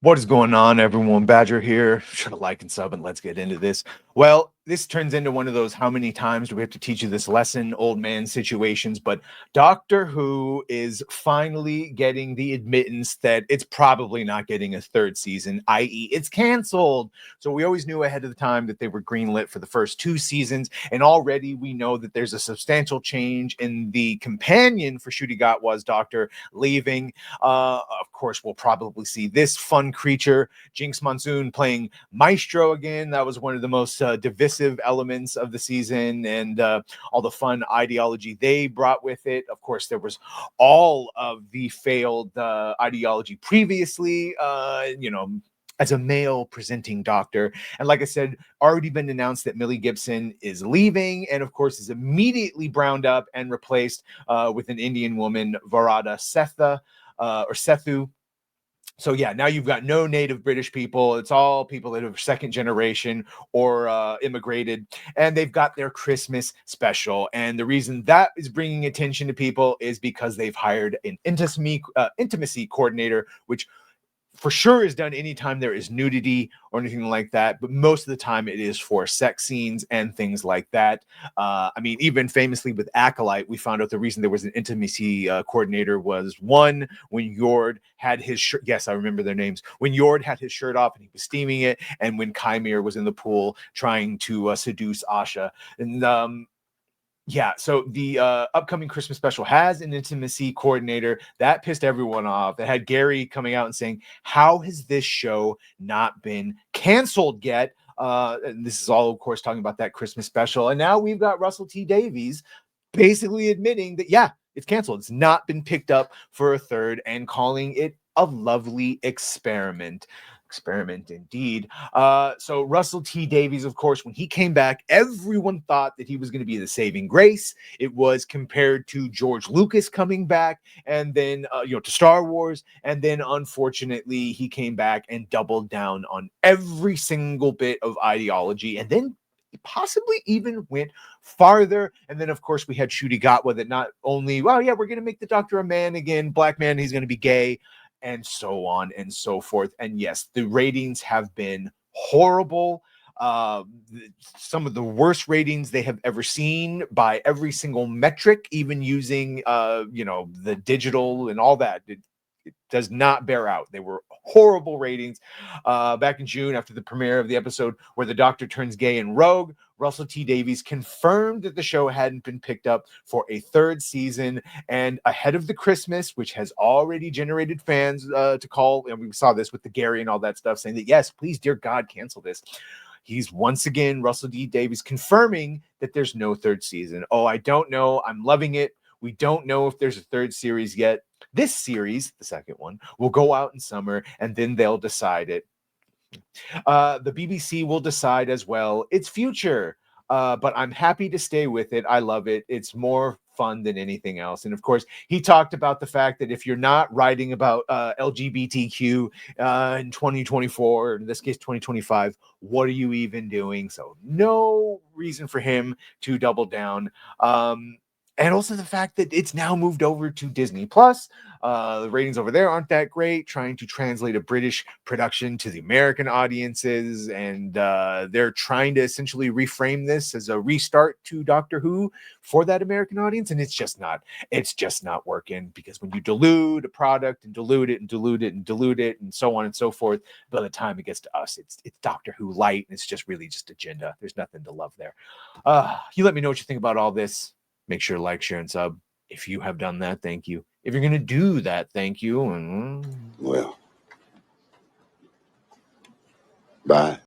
What is going on, everyone? Badger here. Should have liked and sub, and let's get into this. Well, this turns into one of those how many times do we have to teach you this lesson, old man situations. But Doctor Who is finally getting the admittance that it's probably not getting a third season, i.e., it's canceled. So we always knew ahead of the time that they were greenlit for the first two seasons, and already we know that there's a substantial change in the companion for Ncuti Gatwa's Doctor leaving. Of course, we'll probably see this fun creature, Jinx Monsoon, playing Maestro again. That was one of the most divisive elements of the season, and all the fun ideology they brought with it. Of course, there was all of the failed ideology previously, as a male presenting doctor. And like I said, already been announced that Millie Gibson is leaving, and of course is immediately browned up and replaced with an Indian woman, Varada Setha, or Sethu. So yeah, now you've got no native British people. It's all people that are second generation or immigrated, and they've got their Christmas special. And the reason that is bringing attention to people is because they've hired an intimacy coordinator, which for sure is done anytime there is nudity or anything like that, but most of the time it is for sex scenes and things like that. I mean, even famously with Acolyte, we found out the reason there was an intimacy coordinator was one, when Yord had his shirt. Yes, I remember their names. When Yord had his shirt off and he was steaming it, and when Kymir was in the pool trying to seduce Asha. And yeah, so the upcoming Christmas special has an intimacy coordinator. That pissed everyone off. It had Gary coming out and saying, how has this show not been canceled yet? And this is all, of course, talking about that Christmas special. And now we've got Russell T Davies basically admitting that, yeah, it's canceled. It's not been picked up for a third, and calling it a lovely experiment. Experiment indeed. So Russell T Davies, of course, when he came back, everyone thought that he was going to be the saving grace. It was compared to George Lucas coming back, and then to Star Wars, and then unfortunately he came back and doubled down on every single bit of ideology, and then possibly even went farther. And then, of course, we had Ncuti Gatwa that not only, well, yeah, we're going to make the Doctor a man again, black man, he's going to be gay, and so on and so forth. And yes, the ratings have been horrible. Uh, some of the worst ratings they have ever seen by every single metric, even using, the digital and all that. It does not bear out. They were horrible ratings. Back in June, after the premiere of the episode where the Doctor turns gay in Rogue, Russell T Davies confirmed that the show hadn't been picked up for a third season. And ahead of the Christmas, which has already generated fans to call, and we saw this with the Gary and all that stuff, saying that, yes, please, dear God, cancel this. He's once again, Russell D Davies, confirming that there's no third season. Oh, I don't know. I'm loving it. We don't know if there's a third series yet. This series, the second one, will go out in summer, and then they'll decide it. The BBC will decide as well its future. But I'm happy to stay with it. I love it. It's more fun than anything else. And of course, he talked about the fact that if you're not writing about LGBTQ in 2024, or in this case 2025, what are you even doing? So no reason for him to double down. And also the fact that it's now moved over to Disney Plus. The ratings over there aren't that great, trying to translate a British production to the American audiences. And they're trying to essentially reframe this as a restart to Doctor Who for that American audience. And it's just not working, because when you dilute a product and dilute it and dilute it and dilute it and so on and so forth, by the time it gets to us, it's Doctor Who light. And it's just really just agenda. There's nothing to love there. You let me know what you think about all this. Make sure to like, share, and sub. If you have done that, thank you. If you're going to do that, thank you. Well, bye.